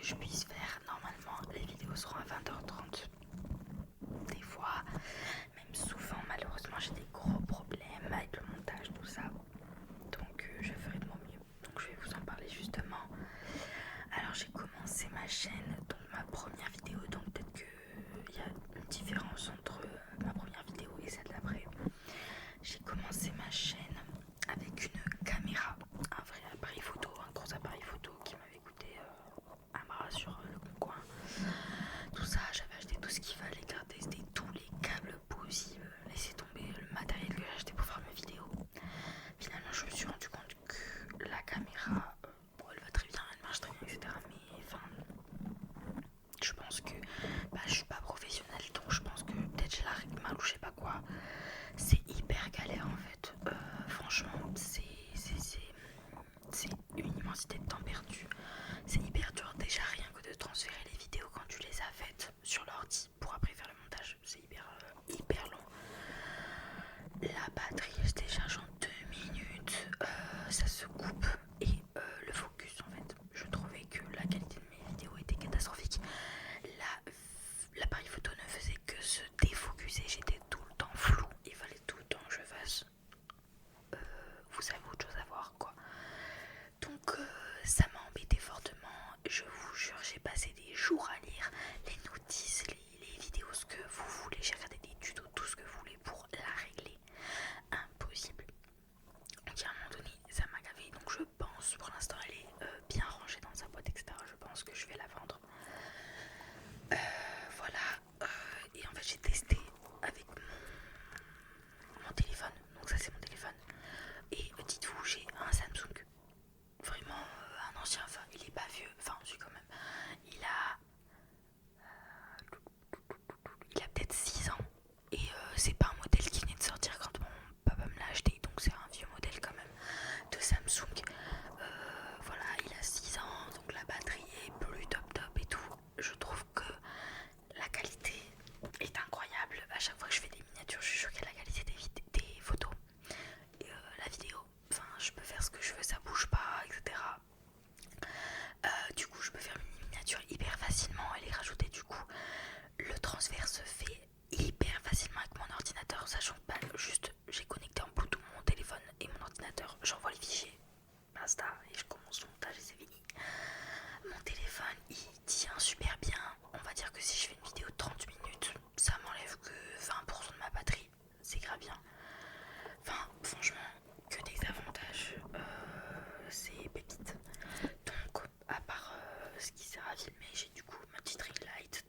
je puisse faire. Normalement, les vidéos seront à 20h30. Des fois, même souvent, malheureusement, j'ai des gros problèmes avec le montage, tout ça. Donc, je ferai de mon mieux. Donc, je vais vous en parler justement. Alors, j'ai commencé ma chaîne, donc ma première vidéo. Donc, peut-être qu'il y a une différence entre ma première vidéo et celle d'après. J'ai commencé ma chaîne avec une caméra, un vrai appareil photo, un gros appareil photo qui m'avait coûté un bras sur le bon coin. Tout ça, j'avais acheté tout ce qu'il fallait, tester tous les câbles possibles, laisser tomber le matériel que j'ai acheté pour faire mes vidéos. Finalement, je me suis rendu compte que la caméra, bon, elle va très bien, elle marche très bien, etc. Mais enfin, je pense que je suis pas professionnelle, donc je pense que peut-être je la règle mal ou je sais pas quoi. C'est hyper galère en fait. Franchement, c'est une immensité de temps perdu. C'est hyper dur déjà rien que de transférer les vidéos quand tu les as faites sur l'ordi pour après faire le montage. C'est hyper long. La batterie elle se décharge en 2 minutes. Ça se coupe et le focus en fait. Je trouvais que la qualité de mes vidéos était catastrophique. L'appareil photo ne faisait que se défocuser. J'étais tout le temps flou. Il fallait tout le temps que je fasse vous avez autre chose à voir quoi. Donc ça m'a embêté fortement. Je vous jure, j'ai passé des jours à lire les notices, les vidéos, ce que vous voulez. J'ai regardé des tutos, tout ce que vous voulez pour la régler. Impossible. Donc à un moment donné, ça m'a gavé. Donc je pense, pour l'instant elle est bien rangée dans sa boîte, etc. Je pense que je vais la vendre. Voilà. Et en fait j'ai testé avec mon téléphone. Donc ça c'est mon téléphone. Et dites-vous, j'ai un Samsung. Vraiment un ancien, enfin il est pas vieux, enfin si quand même. Il a peut-être 6 ans. Et c'est pas un modèle qui venait de sortir quand mon papa me l'a acheté. Donc c'est un vieux modèle quand même de Samsung. Voilà, il a 6 ans. Donc la batterie est plus top et tout. Je trouve que la qualité est incroyable. À chaque fois que je fais des miniatures, je suis sûre qu'il y a la qualité des photos. Et la vidéo, enfin je peux faire ce que je veux, ça bouge pas, etc. Du coup je peux faire une miniature hyper facilement et les rajouter. Du coup le transfert se fait hyper facilement avec mon ordinateur, sachant que juste j'ai connecté en Bluetooth mon téléphone et mon ordinateur, j'envoie les fichiers, basta, et je commence le montage et c'est fini. Mon téléphone il tient super bien. On va dire que si je fais une vidéo de 30 minutes, ça m'enlève que 20% de ma batterie, c'est grave bien. Enfin franchement que des avantages, c'est pépite. Donc à part ce qui sert à filmer, j'ai du coup ma petite ring light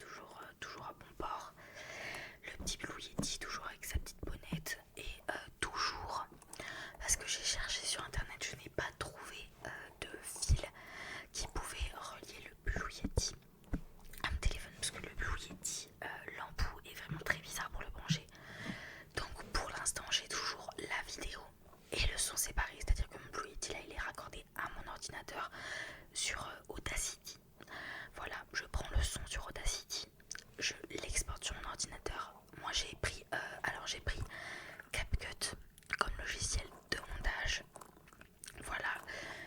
toujours à bon port, le petit Blue Yeti toujours avec sa petite bonnette et toujours, parce que j'ai cherché sur internet, je n'ai pas trouvé de fil qui pouvait relier le Blue Yeti à mon téléphone, parce que le Blue Yeti, l'embout est vraiment très bizarre pour le brancher. Donc pour l'instant j'ai toujours la vidéo et le son séparé, c'est-à-dire que mon Blue Yeti là il est raccordé à mon ordinateur sur Audacity. Voilà, je prends le son sur Audacity, je l'exporte sur mon ordinateur. Moi j'ai pris CapCut comme logiciel de montage. Voilà,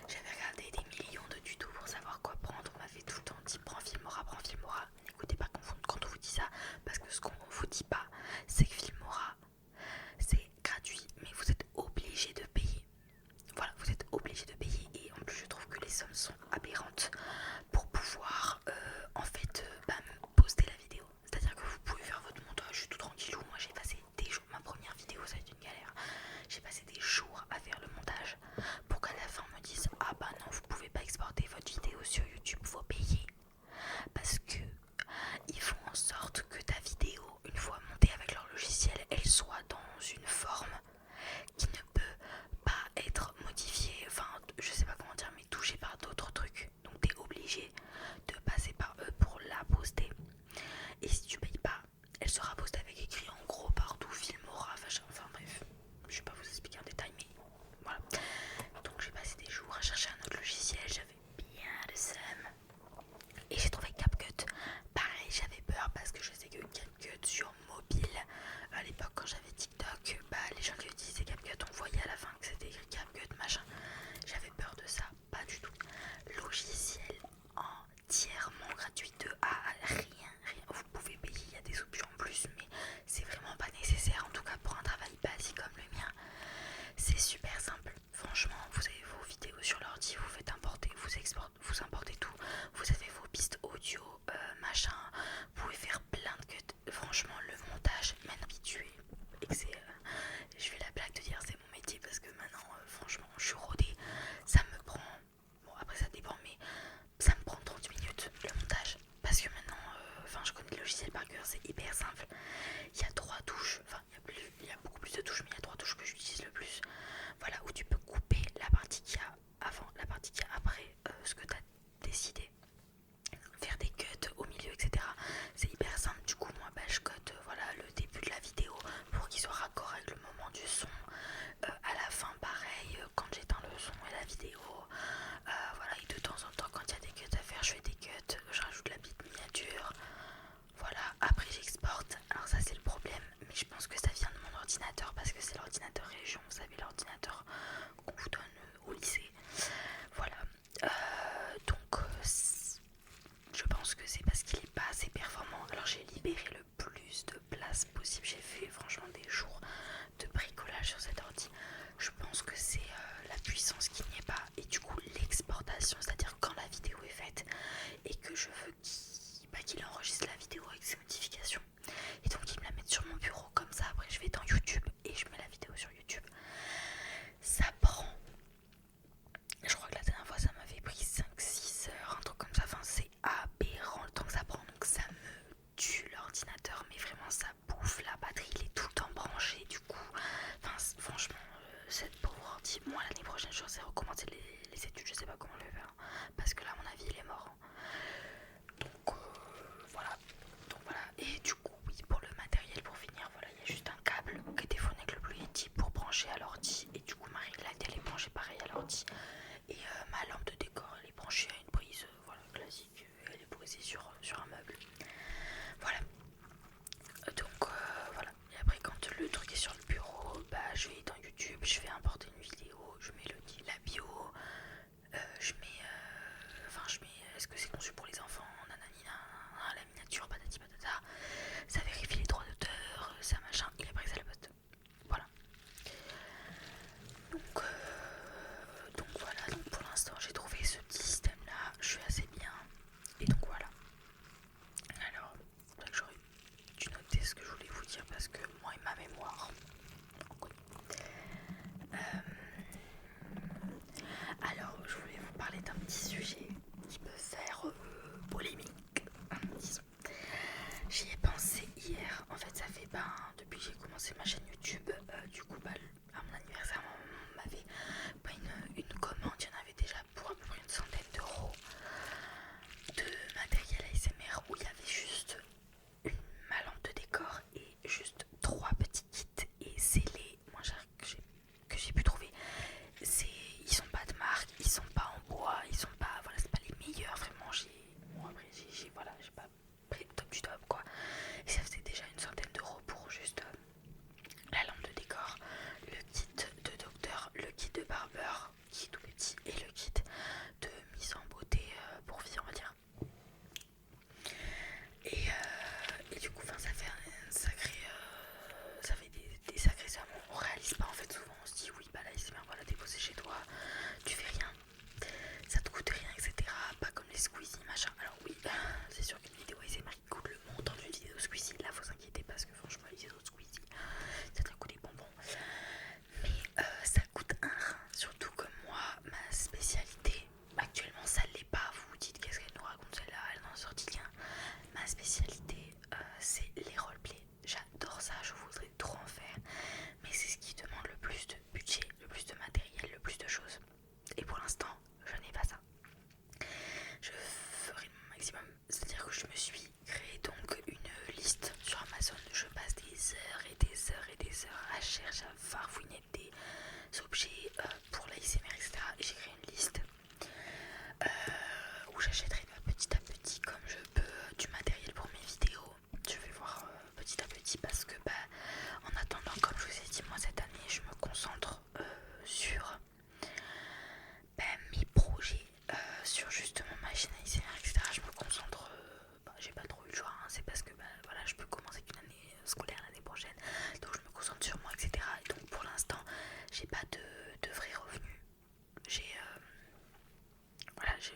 j'avais regardé des millions de tutos pour savoir quoi prendre. On m'avait tout le temps dit prends Filmora. N'écoutez pas quand on vous dit ça, parce que ce qu'on vous dit pas, c'est que Filmora c'est gratuit, mais vous êtes obligé de payer. Voilà, vous êtes obligé de payer et en plus je trouve que les sommes sont aberrantes pour pouvoir poster la vidéo. C'est-à-dire que vous pouvez faire votre montage tout tranquillou. Moi j'ai passé des jours, ma première vidéo ça a été une galère. J'ai passé des jours à faire le montage pour qu'à la fin on me dise ah bah non vous pouvez pas exporter votre vidéo sur YouTube, faut payer. Parce que ils font en sorte que ta vidéo, une fois montée avec leur logiciel, elle soit dans une forme qui ne peut pas être modifiée, enfin je sais pas comment dire, mais touchée par d'autres trucs. vous importez tout. Vous avez vos pistes audio, machin. Vous pouvez faire plein de cuts. Franchement, le montage, maintenant habitué. Et que c'est, je fais la blague de dire c'est mon métier parce que maintenant, franchement, je suis rodée. Ça me prend, bon après ça dépend, mais ça me prend 30 minutes le montage. Parce que maintenant, je connais le logiciel par cœur, c'est hyper simple. Il y a 3 touches, il y a beaucoup plus de touches, mais il y a 3 touches que j'utilise le plus. Voilà, où tu peux couper la partie qu'il y a avant, la partie qu'il y a après ce que tu as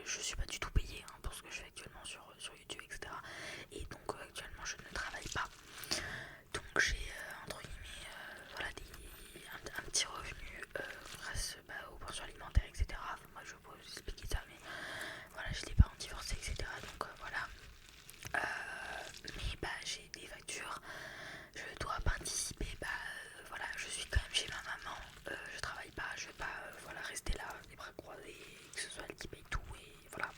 je suis pas du tout payée hein, pour ce que je fais actuellement sur YouTube, etc. Et donc actuellement je ne travaille pas. Donc j'ai entre guillemets voilà, un petit revenu grâce aux pensions alimentaires, etc. Enfin, moi je vais pas vous expliquer ça, mais voilà, j'ai des parents divorcés, etc. Donc voilà. Mais j'ai des factures, je dois participer, voilà, je suis quand même chez ma maman, je travaille pas, je vais pas voilà, rester là les bras croisés, que ce soit elle qui paye tout et voilà.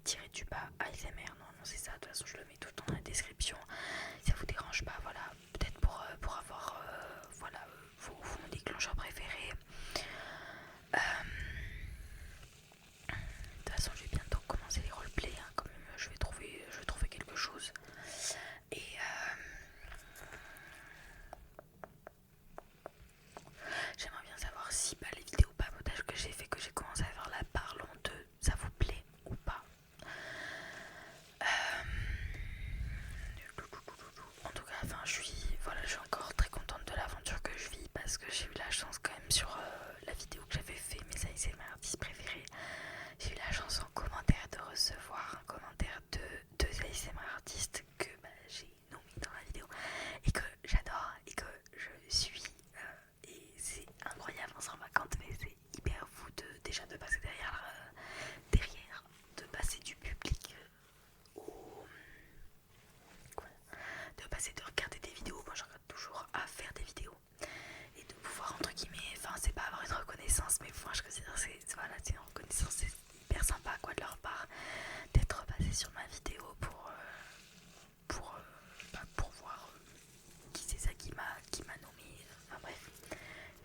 tiré-du-bas ASMR. Non, c'est ça, de toute façon je le mets tout dans la description. Si ça vous dérange pas, voilà, peut-être pour avoir voilà, vos déclencheurs préférés. De toute façon je vais bientôt commencer les roleplays, hein, quand même je vais trouver quelque chose. Et j'aimerais bien savoir si les vidéos papotage que j'ai fait, que j'ai commencé à faire là, parlons de, ça vous plaît ou pas. En tout cas, enfin, je suis encore très contente de l'aventure que je vis parce que j'ai eu la chance quand même sur la vidéo que j'avais fait mes ASMR artistes préférés. J'ai eu la chance en commentaire de recevoir un commentaire de deux ASMR artistes que j'ai nommés dans la vidéo et que j'adore et que je suis et c'est incroyable, on s'en rend pas compte mais c'est hyper fou déjà de passer derrière, de passer du public au de regarder des vidéos. Moi je regarde toujours à faire des vidéos et de pouvoir entre guillemets, enfin c'est pas avoir une reconnaissance mais moi je considère que c'est une reconnaissance, c'est hyper sympa quoi de leur part d'être passé sur ma vidéo pour voir qui c'est ça qui m'a nommé, enfin bref,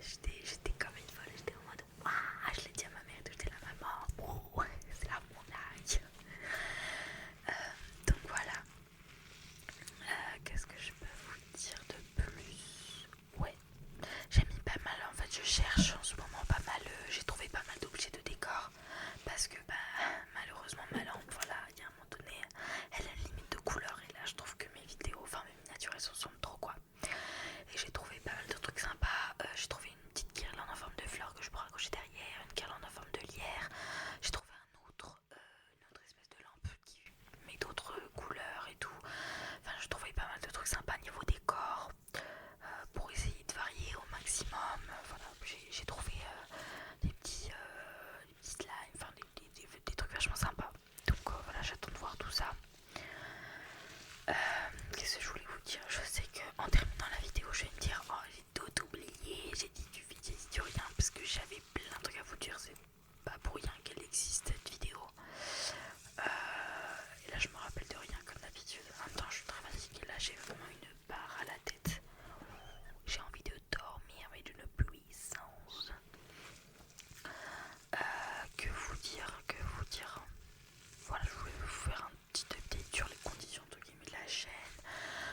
j'étais comme une folle, j'étais en mode waouh, je l'ai dit à ma mère, j'étais là maman, oh, c'est la montagne. Donc voilà. Qu'est-ce que je peux vous dire de plus? Ouais, j'ai mis pas mal, en fait je cherche en ce moment pas mal, j'ai trouvé pas mal d'objets de décor parce que malheureusement ma lampe, voilà, il y a un moment donné elle a une limite de couleur et là je trouve que mes vidéos, enfin mes miniatures elles se ressemblent trop quoi. Et j'ai trouvé pas mal de trucs sympas, j'ai trouvé une petite guirlande en forme de fleur que je pourrais accrocher derrière, une guirlande en forme de lierre, j'ai trouvé une autre espèce de lampe qui met d'autres couleurs et tout. Enfin, je trouvais pas mal de trucs sympas niveau décor pour essayer de varier au maximum. Voilà, j'ai trouvé des petits slimes, enfin des trucs vachement sympas. Donc voilà, j'attends de voir tout ça. Qu'est-ce que je voulais vous dire? Je sais qu'en terminant la vidéo, je vais me dire oh j'ai tout oublié, j'ai dit du rien parce que j'avais plein de trucs à vous dire. C'est pas pour rien qu'elle existe cette vidéo. Et là je me rappelle de rien comme d'habitude. En même temps je suis très fatiguée, là j'ai vraiment une barre à la tête. J'ai envie de dormir mais d'une puissance. Que vous dire. Voilà, je voulais vous faire un petit update sur les conditions de la chaîne.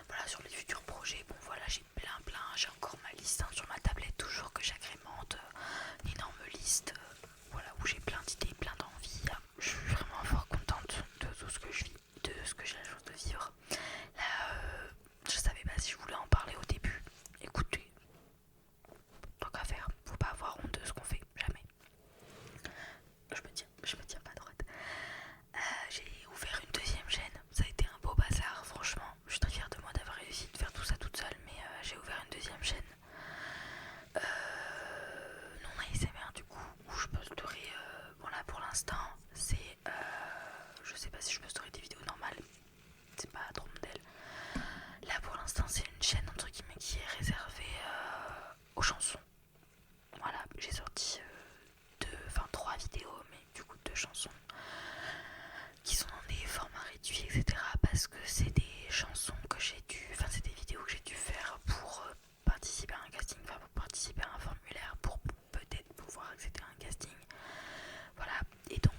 Voilà, sur les futurs projets. Bon voilà, j'ai plein. J'ai encore ma liste sur ma tablette toujours que j'agrémente. Une énorme liste. Voilà, où j'ai plein d'idées, plein d'envies. Je suis vraiment fort contente de tout ce que je vis, de ce que j'ai la chance de vivre. Là, je savais pas si je voulais en parler au début. Écoutez, tant qu'à faire, faut pas avoir honte de ce qu'on fait, jamais. Je me tiens pas droite. J'ai ouvert une deuxième chaîne, ça a été un beau bazar, franchement. Je suis très fière de moi d'avoir réussi de faire tout ça toute seule, mais j'ai ouvert une deuxième chaîne. Non ASMR du coup, où je posterai, voilà pour l'instant, c'est, je sais pas si je posterai des vidéos normales, c'est pas trop modèle. Là pour l'instant c'est une chaîne entre guillemets qui est réservée aux chansons. Voilà, j'ai sorti 3 vidéos, mais du coup 2 chansons qui sont dans des formats réduits, etc. Parce que c'est des chansons que j'ai dû, enfin c'est des vidéos que j'ai dû faire pour participer à un casting, enfin pour participer à un formulaire, pour peut-être pouvoir accéder à un casting. Voilà, et donc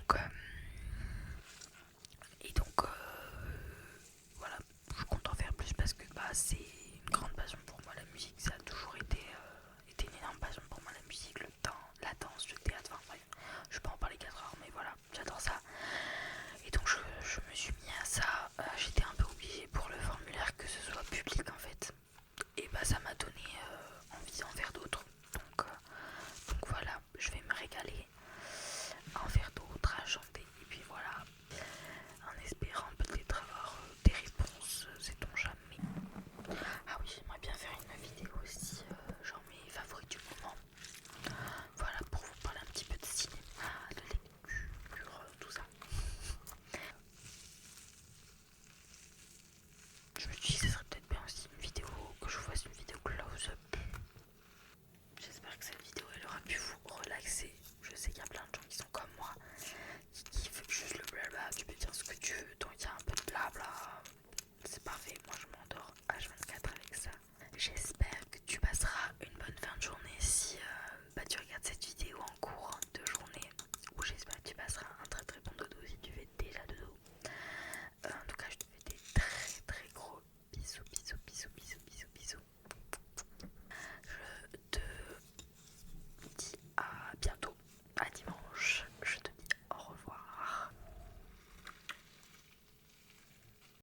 voilà, je compte en faire plus parce que c'est une grande passion pour moi la musique, ça a toujours été une énorme passion pour moi la musique, le temps, la danse, le théâtre, enfin bref, je peux en parler 4 heures.